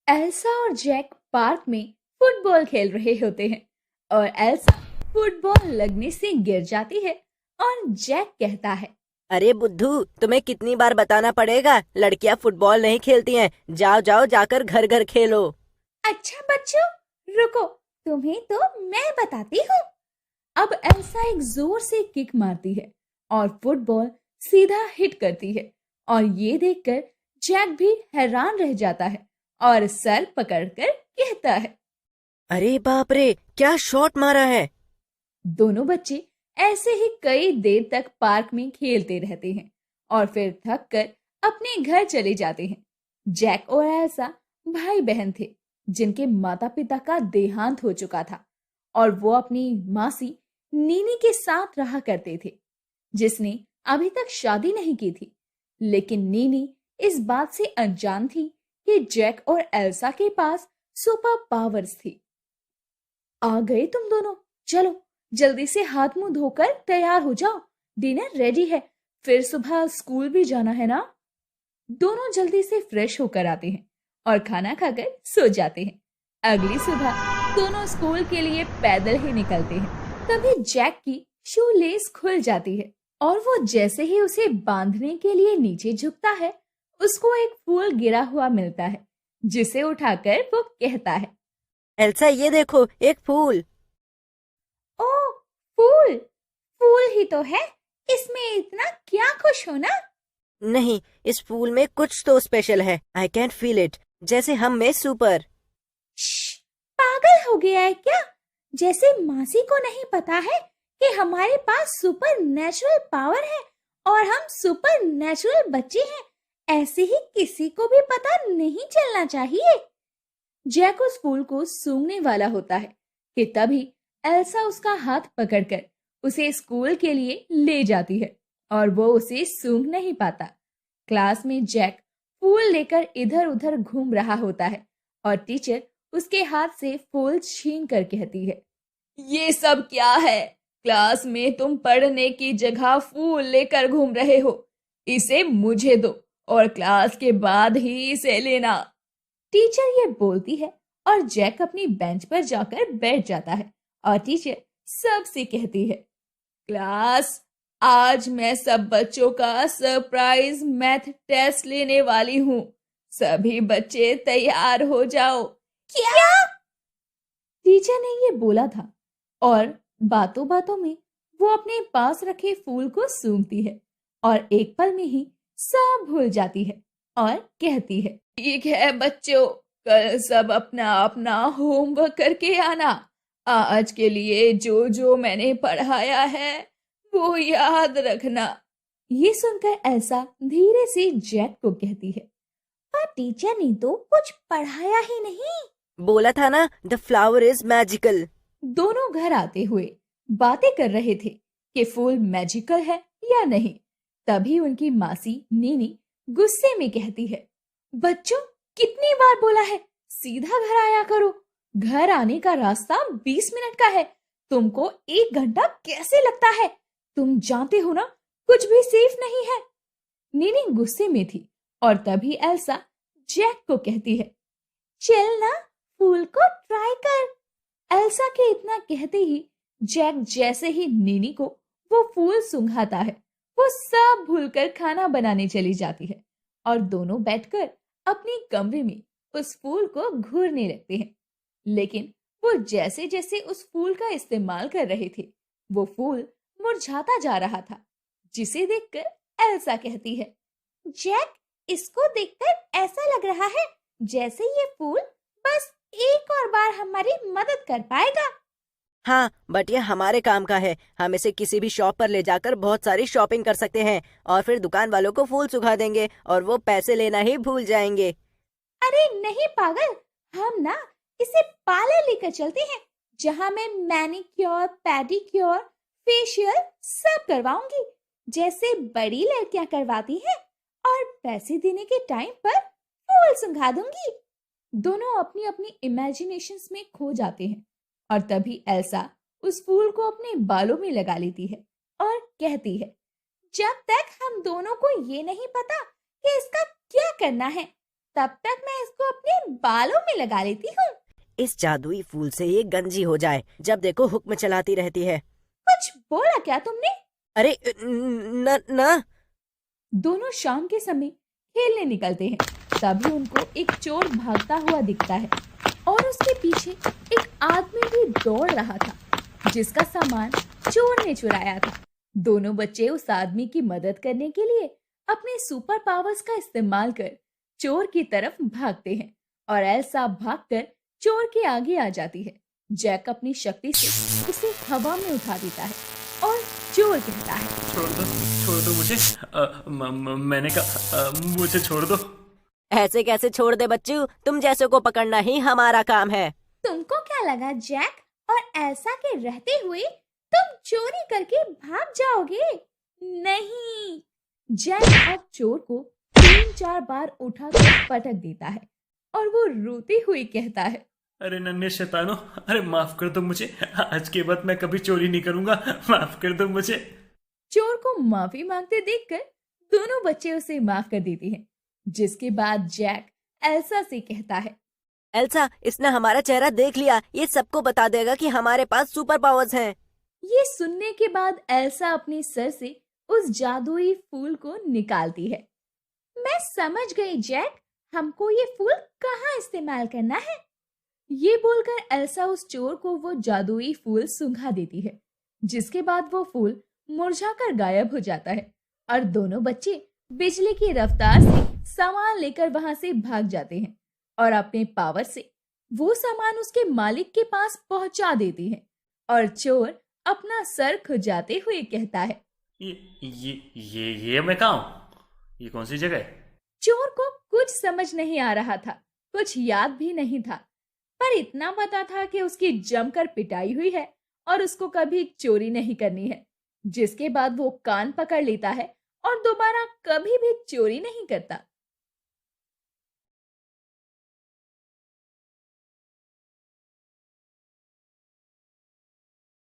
Elsa और Jack park में football खेल रहे होते हैं और एल्सा फुटबॉल लगने से गिर जाती है और जैक कहता है। अरे बुद्धू, तुम्हें कितनी बार बताना पड़ेगा, लड़कियां फुटबॉल नहीं खेलती हैं। जाओ जाओ, जाकर घर घर खेलो। अच्छा बच्चों, रुको, तुम्हें तो मैं बताती हूँ। अब एल्सा एक जोर से किक मारती है और फुटबॉल सीधा हिट करती है और ये देखकर जैक भी हैरान रह जाता है और सर पकड़कर कहता है। अरे बाप रे, क्या शॉट मारा है। दोनों बच्चे ऐसे ही कई देर तक पार्क में खेलते रहते हैं और फिर थक कर अपने घर चले जाते हैं। जैक और एल्सा भाई बहन थे जिनके माता पिता का देहांत हो चुका था और वो अपनी मासी नीनी के साथ रहा करते थे जिसने अभी तक शादी नहीं की थी। लेकिन नीनी इस बात से अनजान थी कि जैक और एल्सा के पास सुपर पावर्स थी। आ गए तुम दोनों, चलो जल्दी से हाथ मुंह धोकर तैयार हो जाओ, डिनर रेडी है, फिर सुबह स्कूल भी जाना है ना। दोनों जल्दी से फ्रेश होकर आते हैं और खाना खाकर सो जाते हैं। अगली सुबह दोनों स्कूल के लिए पैदल ही निकलते हैं। तभी जैक की शू लेस खुल जाती है और वो जैसे ही उसे बांधने के लिए नीचे झुकता है, उसको एक फूल गिरा हुआ मिलता है जिसे उठाकर वो कहता है। एल्सा, ये देखो, एक फूल। ओ, फूल! फूल ही तो है, इसमें इतना क्या खुश होना। नहीं, इस फूल में कुछ तो स्पेशल है। आई कैन फील इट, जैसे हम में सुपर। श्श, पागल हो गया है क्या? जैसे मासी को नहीं पता है कि हमारे पास सुपर नेचुरल पावर है और हम सुपर नेचुरल बच्चे हैं, ऐसे ही किसी को भी पता नहीं चलना चाहिए। जैक उस फूल को सूंघने वाला होता है कि तभी एल्सा उसका हाथ पकड़कर उसे स्कूल के लिए ले जाती है और वो उसे सूंघ नहीं पाता। क्लास में जैक फूल लेकर इधर उधर घूम रहा होता है और टीचर उसके हाथ से फूल छीन कर कहती है। ये सब क्या है? क्लास में तुम पढ़ने की जगह फूल लेकर घूम रहे हो। इसे मुझे दो और क्लास के बाद ही इसे लेना। टीचर ये बोलती है और जैक अपनी बेंच पर जाकर बैठ जाता है और टीचर सबसे कहती है। क्लास, आज मैं सब बच्चों का सरप्राइज मैथ टेस्ट लेने वाली हूँ। सभी बच्चे तैयार हो जाओ। क्या? टीचर ने ये बोला था और बातों बातों में वो अपने पास रखे फूल को सूंघती है और एक पल में ही सब भूल जाती है और कहती है। ठीक है बच्चों, कल सब अपना अपना होमवर्क करके आना। आज के लिए जो जो मैंने पढ़ाया है वो याद रखना। ये सुनकर ऐसा धीरे से जैक को कहती है। पर टीचर ने तो कुछ पढ़ाया ही नहीं। बोला था ना, द फ्लावर इज मैजिकल। दोनों घर आते हुए बातें कर रहे थे कि फूल मैजिकल है या नहीं। तभी उनकी मासी नीनी गुस्से में कहती है। बच्चों, कितनी बार बोला है सीधा घर आया करो। घर आने का रास्ता 20 मिनट का है, तुमको 1 घंटा कैसे लगता है? तुम जानते हो ना, कुछ भी सेफ नहीं है। नीनी गुस्से में थी और तभी एल्सा जैक को कहती है। चल ना, फूल को ट्राई कर। एल्सा के इतना कहते ही जैक जैसे ही नीनी को वो फूल सुंघाता है, वो सब भूलकर खाना बनाने चली जाती है और दोनों बैठकर अपने कमरे में उस फूल को घूरने लगते हैं। लेकिन वो जैसे जैसे उस फूल का इस्तेमाल कर रहे थे, वो फूल मुरझाता जा रहा था, जिसे देखकर एल्सा कहती है। जैक, इसको देखकर ऐसा लग रहा है जैसे ये फूल बस एक और बार हमारी मदद कर पाएगा। हाँ, बट ये हमारे काम का है। हम इसे किसी भी शॉप पर ले जाकर बहुत सारी शॉपिंग कर सकते हैं और फिर दुकान वालों को फूल सुखा देंगे और वो पैसे लेना ही भूल जाएंगे। अरे नहीं पागल, हम ना इसे पार्लर लेकर चलते हैं जहां मैं मैनिक्योर, पेडिक्योर, फेशियल सब करवाऊंगी जैसे बड़ी लड़कियां करवाती हैं और पैसे देने के टाइम पर फूल सुंघा दूंगी। दोनों अपनी अपनी इमेजिनेशंस में खो जाते हैं और तभी एल्सा उस फूल को अपने बालों में लगा लेती है और कहती है। जब तक हम दोनों को ये नहीं पता कि इसका क्या करना है, तब तक मैं इसको अपने बालों में लगा लेती हूँ। इस जादुई फूल से ये गंजी हो जाए, जब देखो हुक्म चलाती रहती है। कुछ बोला क्या तुमने? अरे न न दोनों शाम के समय खेलने निकलते हैं। तभी उनको एक चोर भागता हुआ दिखता है और उसके पीछे एक आदमी भी दौड़ रहा था जिसका सामान चोर ने चुराया था। दोनों बच्चे उस आदमी की मदद करने के लिए अपने सुपर पावर्स का इस्तेमाल कर चोर की तरफ भागते हैं और एल्सा भागकर चोर के आगे आ जाती है। जैक अपनी शक्ति से उसे हवा में उठा देता है और चोर कहता है, छोड़ दो मुझे। मैंने कहा मुझे छोड़ दो। ऐसे कैसे छोड़ दे बच्चू, तुम जैसे को पकड़ना ही हमारा काम है। तुमको क्या लगा जैक, और एल्सा के रहते हुए तुम चोरी करके भाग जाओगे? नहीं। जैक अब चोर को 3-4 बार उठाकर पटक देता है और वो रोती हुई कहता है, अरे नन्हे शैतानो, अरे माफ कर दो मुझे। आज के बाद मैं कभी चोरी नहीं करूंगा, माफ कर दो मुझे। चोर को माफी मांगते देखकर दोनों बच्चे उसे माफ कर देते हैं। जिसके बाद जैक एल्सा से कहता है, एल्सा, इसने हमारा चेहरा देख लिया, ये सबको बता देगा कि हमारे पास सुपर पावर्स हैं। ये सुनने के बाद एल्सा अपने सर से उस जादुई फूल को निकालती है। मैं समझ गई जैक, हमको ये फूल कहाँ इस्तेमाल करना है। ये बोलकर एल्सा उस चोर को वो जादुई फूल सुंघा देती है, जिसके बाद वो फूल मुरझाकर गायब हो जाता है और दोनों बच्चे बिजली की रफ्तार से सामान लेकर वहां से भाग जाते हैं और अपने पावर से वो सामान उसके मालिक के पास पहुंचा देते हैं और चोर अपना सर खुजाते हुए कहता है, ये मैं कहाँ हूँ? ये कौन सी जगह है? चोर को कुछ समझ नहीं आ रहा था, कुछ याद भी नहीं था, पर इतना पता था कि उसकी जमकर पिटाई हुई है और उसको कभी चोरी नहीं करनी है। जिसके बाद वो कान पकड़ लेता है और दोबारा कभी भी चोरी नहीं करता।